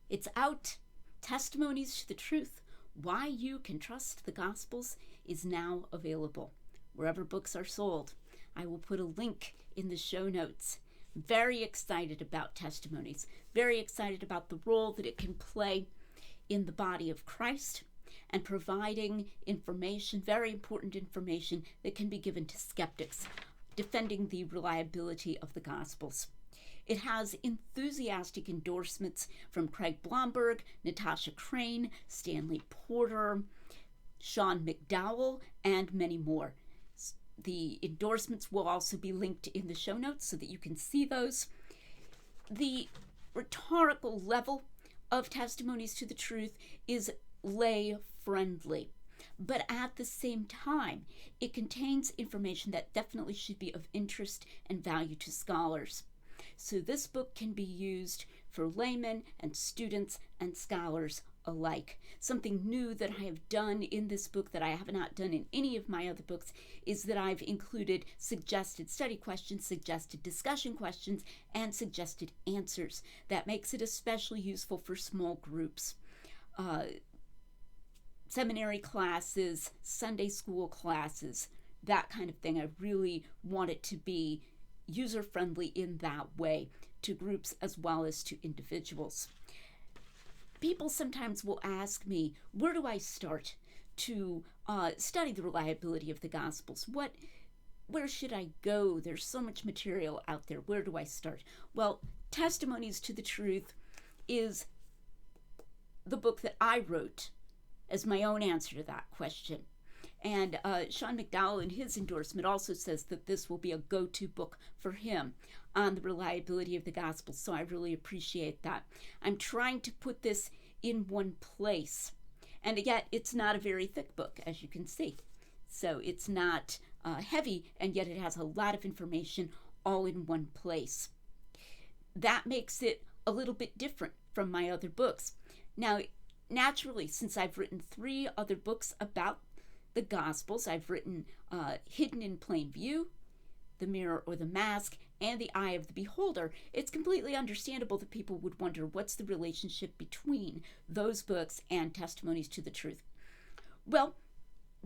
It's out. Testimonies to the Truth. Why You Can Trust the Gospels is now available wherever books are sold. I will put a link in the show notes. Very excited about Testimonies. Very excited about the role that it can play in the body of Christ and providing information, very important information that can be given to skeptics, defending the reliability of the Gospels. It has enthusiastic endorsements from Craig Blomberg, Natasha Crane, Stanley Porter, Sean McDowell, and many more. The endorsements will also be linked in the show notes so that you can see those. The rhetorical level of Testimonies to the Truth is lay friendly, but at the same time, it contains information that definitely should be of interest and value to scholars. So this book can be used for laymen and students and scholars alike. Something new that I have done in this book that I have not done in any of my other books is that I've included suggested study questions, suggested discussion questions, and suggested answers. That makes it especially useful for small groups. Seminary classes, Sunday school classes, that kind of thing. I really want it to be user-friendly in that way to groups as well as to individuals. People sometimes will ask me, where do I start to study the reliability of the Gospels? Where should I go? There's so much material out there. Where do I start? Well, Testimonies to the Truth is the book that I wrote as my own answer to that question. And Sean McDowell in his endorsement also says that this will be a go-to book for him on the reliability of the gospel. So I really appreciate that. I'm trying to put this in one place. And yet it's not a very thick book, as you can see. So it's not heavy, and yet it has a lot of information all in one place. That makes it a little bit different from my other books. Now, naturally, since I've written 3 other books about the Gospels, I've written Hidden in Plain View, The Mirror or the Mask, and The Eye of the Beholder, it's completely understandable that people would wonder what's the relationship between those books and Testimonies to the Truth. Well,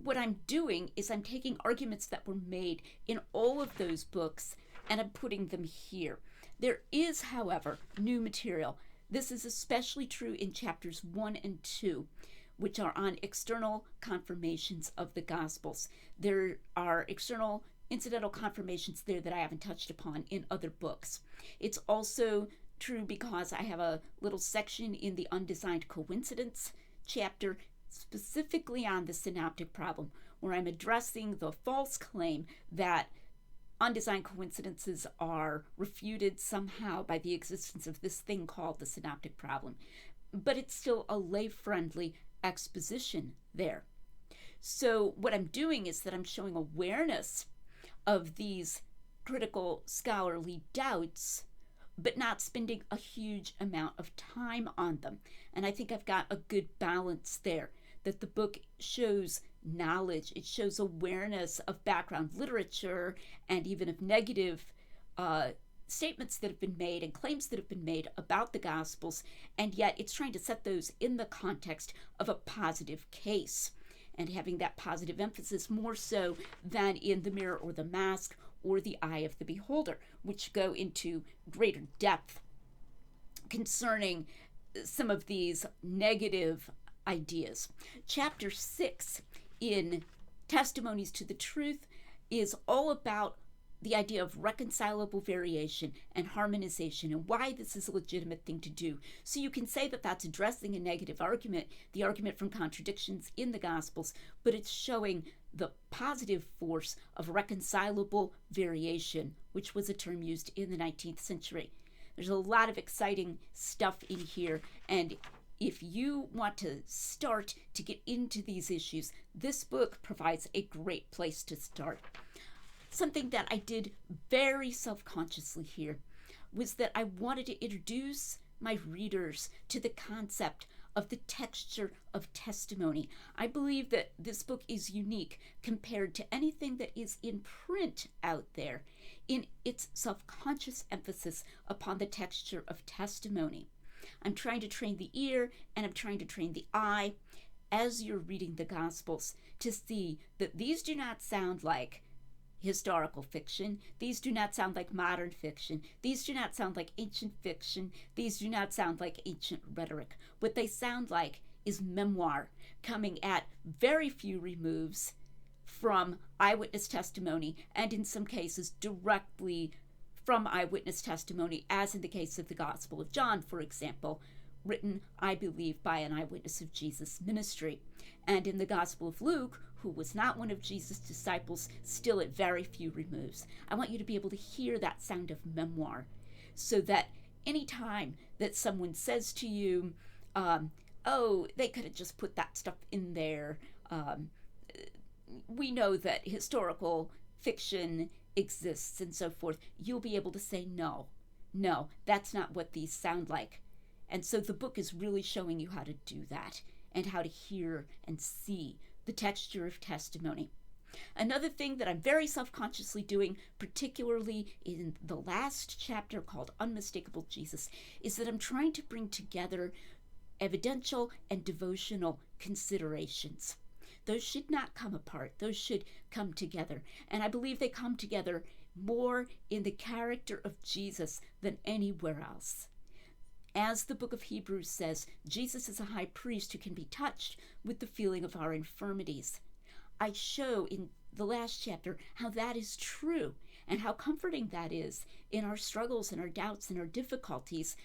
what I'm doing is I'm taking arguments that were made in all of those books and I'm putting them here. There is, however, new material. This is especially true in chapters 1 and 2, which are on external confirmations of the Gospels. There are external incidental confirmations there that I haven't touched upon in other books. It's also true because I have a little section in the undesigned coincidence chapter specifically on the synoptic problem, where I'm addressing the false claim that undesigned coincidences are refuted somehow by the existence of this thing called the synoptic problem. But it's still a lay-friendly exposition there. So what I'm doing is that I'm showing awareness of these critical scholarly doubts, but not spending a huge amount of time on them. And I think I've got a good balance there, that the book shows knowledge, it shows awareness of background literature and even of negative statements that have been made and claims that have been made about the Gospels, and yet it's trying to set those in the context of a positive case and having that positive emphasis more so than in The Mirror or the Mask or The Eye of the Beholder, which go into greater depth concerning some of these negative ideas. Chapter 6 in Testimonies to the Truth is all about the idea of reconcilable variation and harmonization and why this is a legitimate thing to do. So you can say that that's addressing a negative argument, the argument from contradictions in the Gospels, but it's showing the positive force of reconcilable variation, which was a term used in the 19th century. There's a lot of exciting stuff in here, and if you want to start to get into these issues, this book provides a great place to start. Something that I did very self-consciously here was that I wanted to introduce my readers to the concept of the texture of testimony. I believe that this book is unique compared to anything that is in print out there in its self-conscious emphasis upon the texture of testimony. I'm trying to train the ear and I'm trying to train the eye as you're reading the Gospels to see that these do not sound like historical fiction. These do not sound like modern fiction. These do not sound like ancient fiction. These do not sound like ancient rhetoric. What they sound like is memoir coming at very few removes from eyewitness testimony, and in some cases directly from eyewitness testimony, as in the case of the Gospel of John, for example, written, I believe, by an eyewitness of Jesus' ministry. And in the Gospel of Luke, who was not one of Jesus' disciples, still at very few removes. I want you to be able to hear that sound of memoir, so that any time that someone says to you, oh, they could have just put that stuff in there, we know that historical fiction exists and so forth, you'll be able to say, no, that's not what these sound like. And so the book is really showing you how to do that and how to hear and see the texture of testimony. Another thing that I'm very self-consciously doing, particularly in the last chapter called Unmistakable Jesus, is that I'm trying to bring together evidential and devotional considerations. Those should not come apart. Those should come together. And I believe they come together more in the character of Jesus than anywhere else. As the book of Hebrews says, Jesus is a high priest who can be touched with the feeling of our infirmities. I show in the last chapter how that is true and how comforting that is in our struggles and our doubts and our difficulties,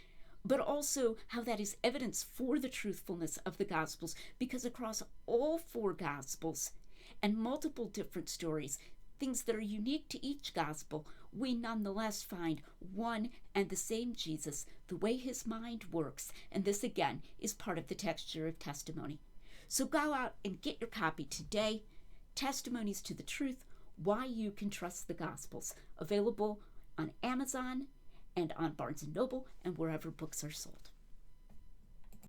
but also how that is evidence for the truthfulness of the Gospels, because across all four Gospels and multiple different stories, things that are unique to each Gospel, we nonetheless find one and the same Jesus, the way his mind works, and this again is part of the texture of testimony. So go out and get your copy today, Testimonies to the Truth, Why You Can Trust the Gospels, available on Amazon and on Barnes & Noble and wherever books are sold.